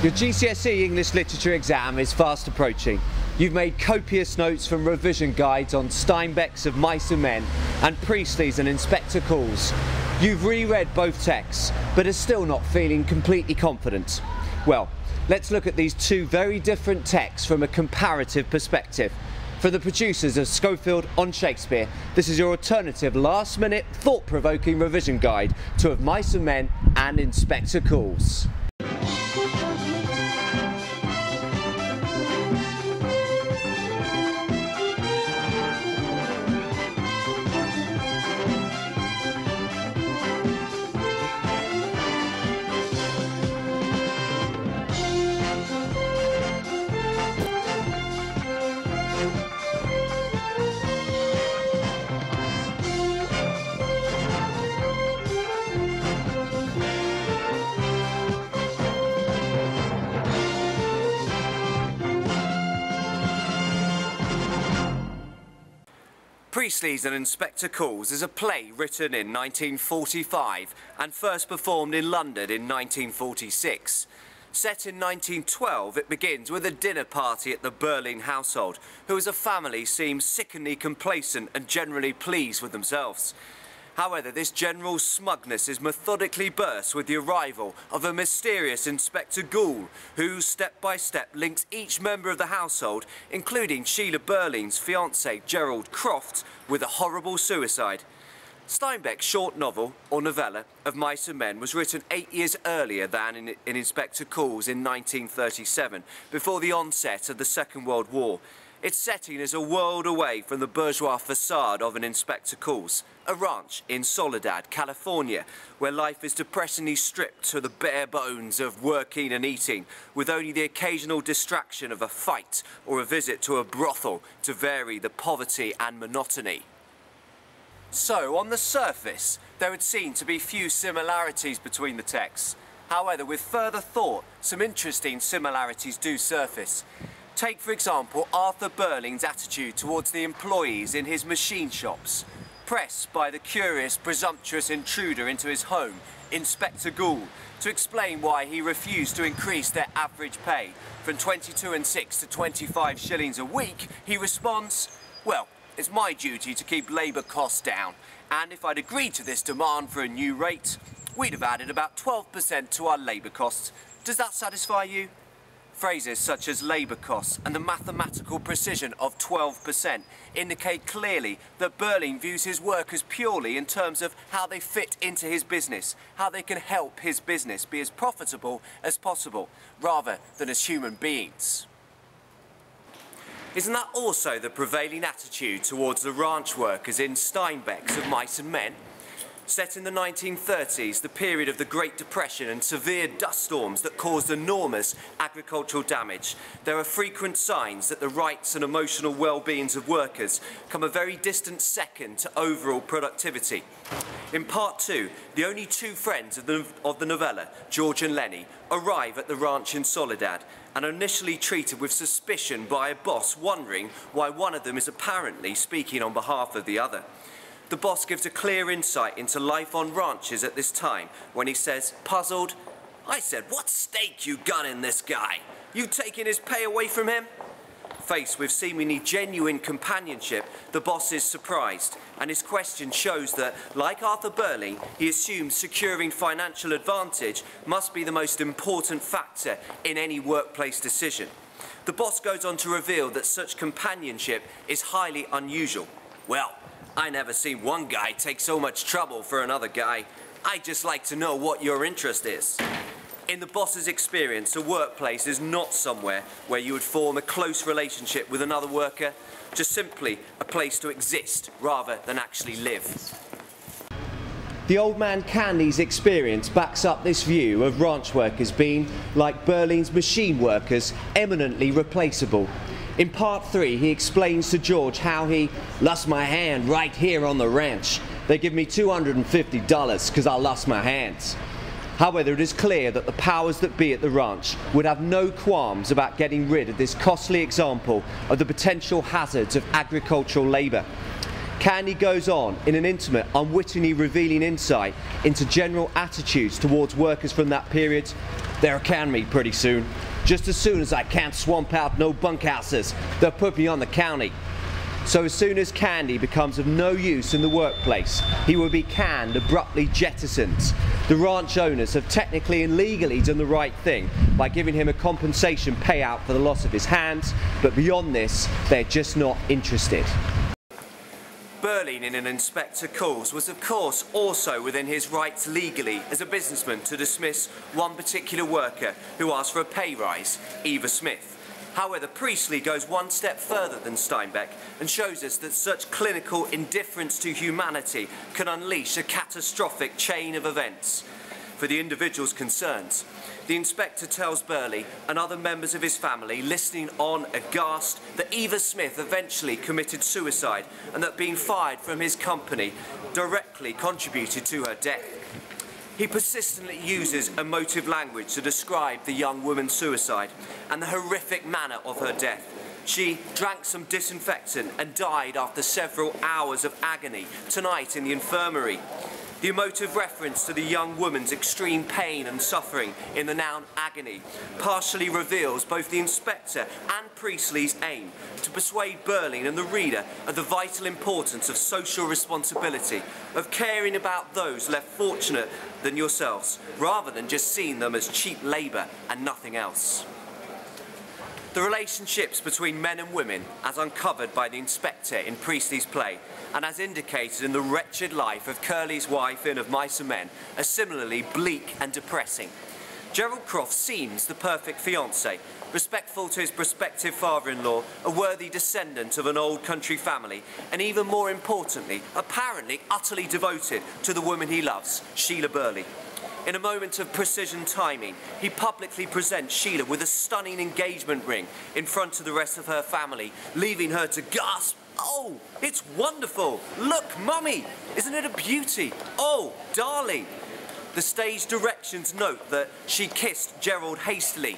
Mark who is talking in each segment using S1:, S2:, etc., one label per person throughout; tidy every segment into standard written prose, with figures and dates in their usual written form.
S1: Your GCSE English Literature exam is fast approaching. You've made copious notes from revision guides on Steinbeck's Of Mice and Men and Priestley's and Inspector Calls. You've reread both texts, but are still not feeling completely confident. Well, let's look at these two very different texts from a comparative perspective. For the producers of Schofield on Shakespeare, this is your alternative last-minute, thought-provoking revision guide to Of Mice and Men and Inspector Calls. Priestley's and Inspector Calls is a play written in 1945 and first performed in London in 1946. Set in 1912, it begins with a dinner party at the Berlin household, who as a family seem sickeningly complacent and generally pleased with themselves. However, this general smugness is methodically burst with the arrival of a mysterious Inspector Gould, who step by step links each member of the household, including Sheila Berlin's fiancé Gerald Croft, with a horrible suicide. Steinbeck's short novel, or novella, Of Mice and Men was written 8 years earlier than in Inspector Calls in 1937, before the onset of the Second World War. Its setting is a world away from the bourgeois facade of an Inspector Calls, a ranch in Soledad, California, where life is depressingly stripped to the bare bones of working and eating, with only the occasional distraction of a fight or a visit to a brothel to vary the poverty and monotony. So, on the surface, there would seem to be few similarities between the texts. However, with further thought, some interesting similarities do surface. Take, for example, Arthur Berling's attitude towards the employees in his machine shops. Pressed by the curious, presumptuous intruder into his home, Inspector Gould, to explain why he refused to increase their average pay from 22 and 6 to 25 shillings a week, he responds, "Well, it's my duty to keep labour costs down, and if I'd agreed to this demand for a new rate, we'd have added about 12% to our labour costs. Does that satisfy you?" Phrases such as labour costs and the mathematical precision of 12% indicate clearly that Berling views his workers purely in terms of how they fit into his business, how they can help his business be as profitable as possible, rather than as human beings. Isn't that also the prevailing attitude towards the ranch workers in Steinbeck's Of Mice and Men? Set in the 1930s, the period of the Great Depression and severe dust storms that caused enormous agricultural damage, there are frequent signs that the rights and emotional well-beings of workers come a very distant second to overall productivity. In part 2, the only two friends of the novella, George and Lenny, arrive at the ranch in Soledad and are initially treated with suspicion by a boss wondering why one of them is apparently speaking on behalf of the other. The boss gives a clear insight into life on ranches at this time when he says, puzzled, "I said, what stake you got in this guy? You taking his pay away from him?" Faced with seemingly genuine companionship, the boss is surprised, and his question shows that, like Arthur Berling, he assumes securing financial advantage must be the most important factor in any workplace decision. The boss goes on to reveal that such companionship is highly unusual. "Well, I never seen one guy take so much trouble for another guy. I'd just like to know what your interest is." In the boss's experience, a workplace is not somewhere where you would form a close relationship with another worker, just simply a place to exist rather than actually live. The old man Candy's experience backs up this view of ranch workers being, like Berlin's machine workers, eminently replaceable. In part 3, he explains to George how he lost my hand right here on the ranch. They give me $250 because I lost my hands. However, it is clear that the powers that be at the ranch would have no qualms about getting rid of this costly example of the potential hazards of agricultural labour. Candy goes on in an intimate, unwittingly revealing insight into general attitudes towards workers from that period. They'll can me pretty soon. Just as soon as I can't swamp out no bunkhouses, they'll put me on the county. So as soon as Candy becomes of no use in the workplace, he will be canned, abruptly jettisoned. The ranch owners have technically and legally done the right thing by giving him a compensation payout for the loss of his hands, but beyond this, they're just not interested. Berlin in an inspector calls was of course also within his rights legally as a businessman to dismiss one particular worker who asked for a pay rise, Eva Smith. However, Priestley goes one step further than Steinbeck and shows us that such clinical indifference to humanity can unleash a catastrophic chain of events. For the individuals concerned, the inspector tells Burley and other members of his family, listening on aghast, that Eva Smith eventually committed suicide and that being fired from his company directly contributed to her death. He persistently uses emotive language to describe the young woman's suicide and the horrific manner of her death. She drank some disinfectant and died after several hours of agony tonight in the infirmary. The emotive reference to the young woman's extreme pain and suffering in the noun agony partially reveals both the inspector and Priestley's aim to persuade Berlin and the reader of the vital importance of social responsibility, of caring about those less fortunate than yourselves, rather than just seeing them as cheap labour and nothing else. The relationships between men and women, as uncovered by the inspector in Priestley's play, and as indicated in the wretched life of Curly's wife in Of Mice and Men, are similarly bleak and depressing. Gerald Croft seems the perfect fiancé, respectful to his prospective father-in-law, a worthy descendant of an old country family, and even more importantly, apparently utterly devoted to the woman he loves, Sheila Burley. In a moment of precision timing, he publicly presents Sheila with a stunning engagement ring in front of the rest of her family, leaving her to gasp, "Oh, it's wonderful! Look, Mummy! Isn't it a beauty? Oh, darling!" The stage directions note that she kissed Gerald hastily.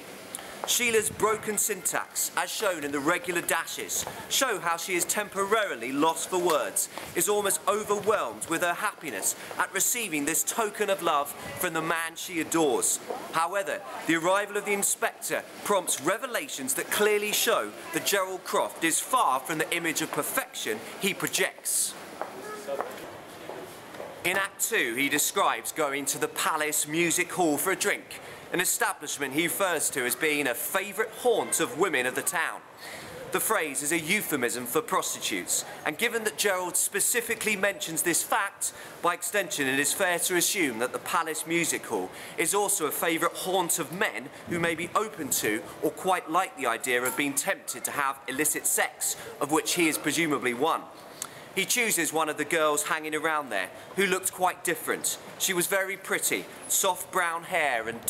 S1: Sheila's broken syntax, as shown in the regular dashes, show how she is temporarily lost for words, is almost overwhelmed with her happiness at receiving this token of love from the man she adores. However, the arrival of the inspector prompts revelations that clearly show that Gerald Croft is far from the image of perfection he projects. In Act 2, he describes going to the Palace Music Hall for a drink, an establishment he refers to as being a favourite haunt of women of the town. The phrase is a euphemism for prostitutes, and given that Gerald specifically mentions this fact, by extension it is fair to assume that the Palace Music Hall is also a favourite haunt of men who may be open to or quite like the idea of being tempted to have illicit sex, of which he is presumably one. He chooses one of the girls hanging around there, who looked quite different. She was very pretty, soft brown hair and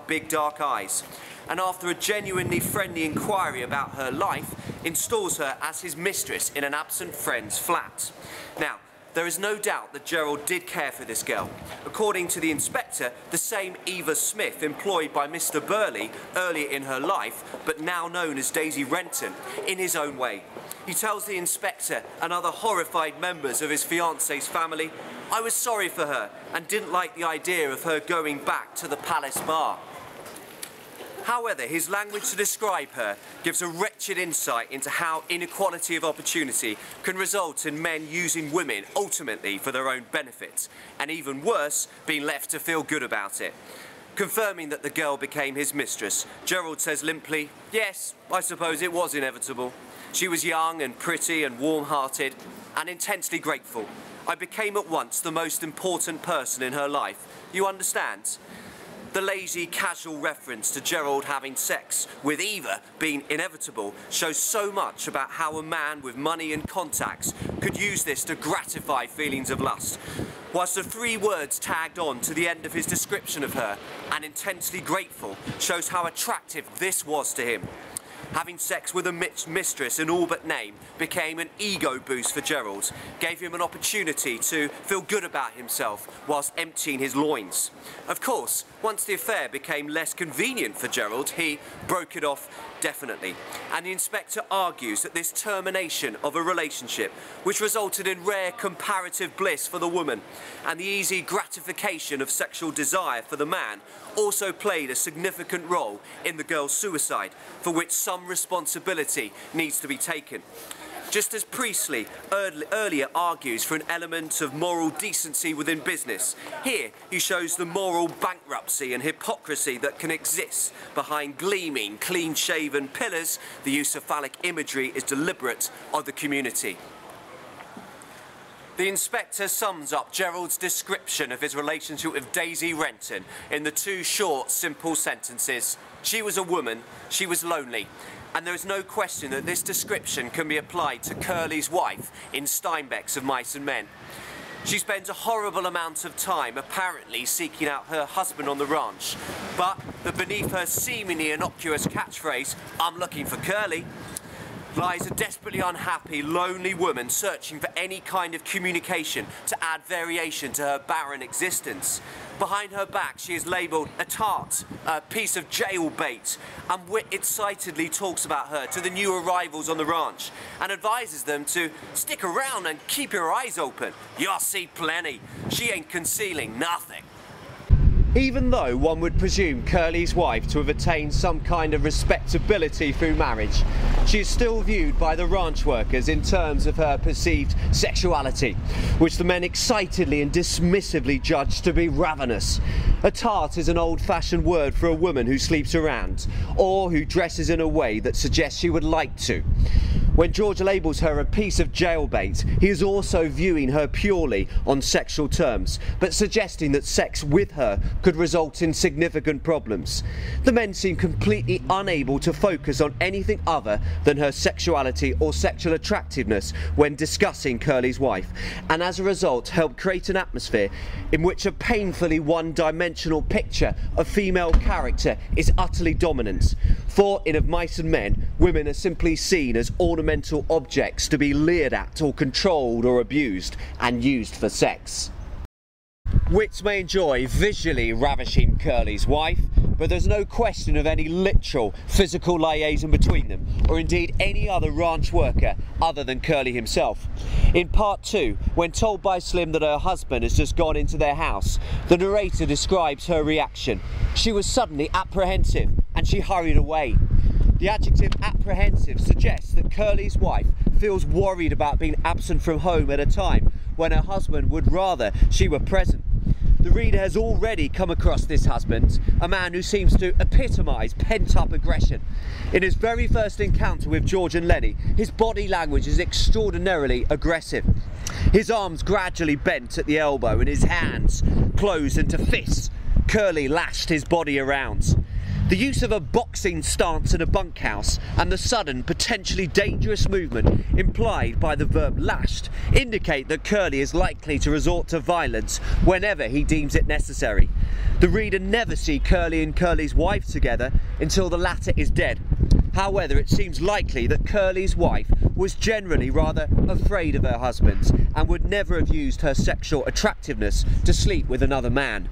S1: big dark eyes. And after a genuinely friendly inquiry about her life, installs her as his mistress in an absent friend's flat. Now, there is no doubt that Gerald did care for this girl. According to the inspector, the same Eva Smith employed by Mr. Burley earlier in her life, but now known as Daisy Renton, in his own way. He tells the inspector and other horrified members of his fiancée's family, "I was sorry for her and didn't like the idea of her going back to the Palace Bar." However, his language to describe her gives a wretched insight into how inequality of opportunity can result in men using women ultimately for their own benefit, and even worse, being left to feel good about it. Confirming that the girl became his mistress, Gerald says limply, "Yes, I suppose it was inevitable. She was young and pretty and warm-hearted and intensely grateful. I became at once the most important person in her life. You understand?" The lazy, casual reference to Gerald having sex with Eva being inevitable shows so much about how a man with money and contacts could use this to gratify feelings of lust, whilst the 3 words tagged on to the end of his description of her, and intensely grateful, shows how attractive this was to him. Having sex with a mistress in all but name became an ego boost for Gerald, gave him an opportunity to feel good about himself whilst emptying his loins. Of course, once the affair became less convenient for Gerald, he broke it off definitely. And the inspector argues that this termination of a relationship, which resulted in rare comparative bliss for the woman and the easy gratification of sexual desire for the man, also played a significant role in the girl's suicide, for which some responsibility needs to be taken. Just as Priestley earlier argues for an element of moral decency within business, here he shows the moral bankruptcy and hypocrisy that can exist behind gleaming, clean-shaven pillars. The use of phallic imagery is deliberate of the community. The inspector sums up Gerald's description of his relationship with Daisy Renton in the two short, simple sentences. She was a woman, she was lonely. And there is no question that this description can be applied to Curly's wife in Steinbeck's Of Mice and Men. She spends a horrible amount of time apparently seeking out her husband on the ranch, but beneath her seemingly innocuous catchphrase, "I'm looking for Curly," lies a desperately unhappy, lonely woman searching for any kind of communication to add variation to her barren existence. Behind her back she is labelled a tart, a piece of jail bait, and Wit excitedly talks about her to the new arrivals on the ranch and advises them to stick around and keep your eyes open. You'll see plenty. She ain't concealing nothing. Even though one would presume Curly's wife to have attained some kind of respectability through marriage, she is still viewed by the ranch workers in terms of her perceived sexuality, which the men excitedly and dismissively judge to be ravenous. A tart is an old-fashioned word for a woman who sleeps around, or who dresses in a way that suggests she would like to. When George labels her a piece of jailbait, he is also viewing her purely on sexual terms, but suggesting that sex with her could result in significant problems. The men seem completely unable to focus on anything other than her sexuality or sexual attractiveness when discussing Curly's wife, and as a result help create an atmosphere in which a painfully one-dimensional picture of female character is utterly dominant. For in Of Mice and Men, women are simply seen as ornamental objects to be leered at or controlled or abused and used for sex. Wits may enjoy visually ravishing Curly's wife, but there's no question of any literal physical liaison between them, or indeed any other ranch worker other than Curly himself. In part 2, when told by Slim that her husband has just gone into their house, the narrator describes her reaction. She was suddenly apprehensive and she hurried away. The adjective apprehensive suggests that Curly's wife feels worried about being absent from home at a time when her husband would rather she were present. The reader has already come across this husband, a man who seems to epitomise pent-up aggression. In his very first encounter with George and Lenny, his body language is extraordinarily aggressive. His arms gradually bent at the elbow and his hands closed into fists. Curly lashed his body around. The use of a boxing stance in a bunkhouse and the sudden, potentially dangerous movement implied by the verb lashed indicate that Curly is likely to resort to violence whenever he deems it necessary. The reader never sees Curly and Curly's wife together until the latter is dead. However, it seems likely that Curly's wife was generally rather afraid of her husband and would never have used her sexual attractiveness to sleep with another man.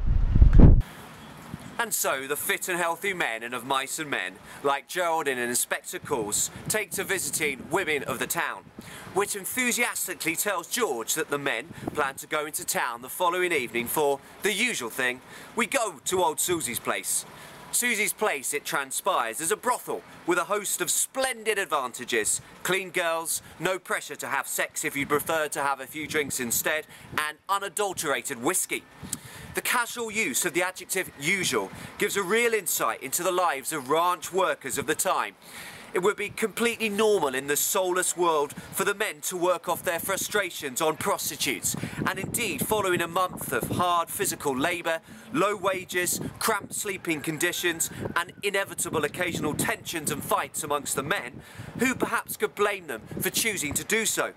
S1: And so the fit and healthy men in Of Mice and Men, like Gerald in Inspector Calls, take to visiting women of the town, which enthusiastically tells George that the men plan to go into town the following evening for the usual thing. We go to old Susie's place. Susie's place, it transpires, is a brothel with a host of splendid advantages. Clean girls, no pressure to have sex if you prefer to have a few drinks instead, and unadulterated whiskey. The casual use of the adjective usual gives a real insight into the lives of ranch workers of the time. It would be completely normal in the soulless world for the men to work off their frustrations on prostitutes, and indeed following a month of hard physical labour, low wages, cramped sleeping conditions and inevitable occasional tensions and fights amongst the men, who perhaps could blame them for choosing to do so?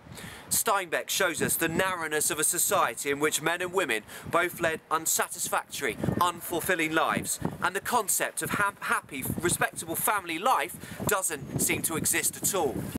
S1: Steinbeck shows us the narrowness of a society in which men and women both led unsatisfactory, unfulfilling lives, and the concept of happy, respectable family life doesn't seem to exist at all.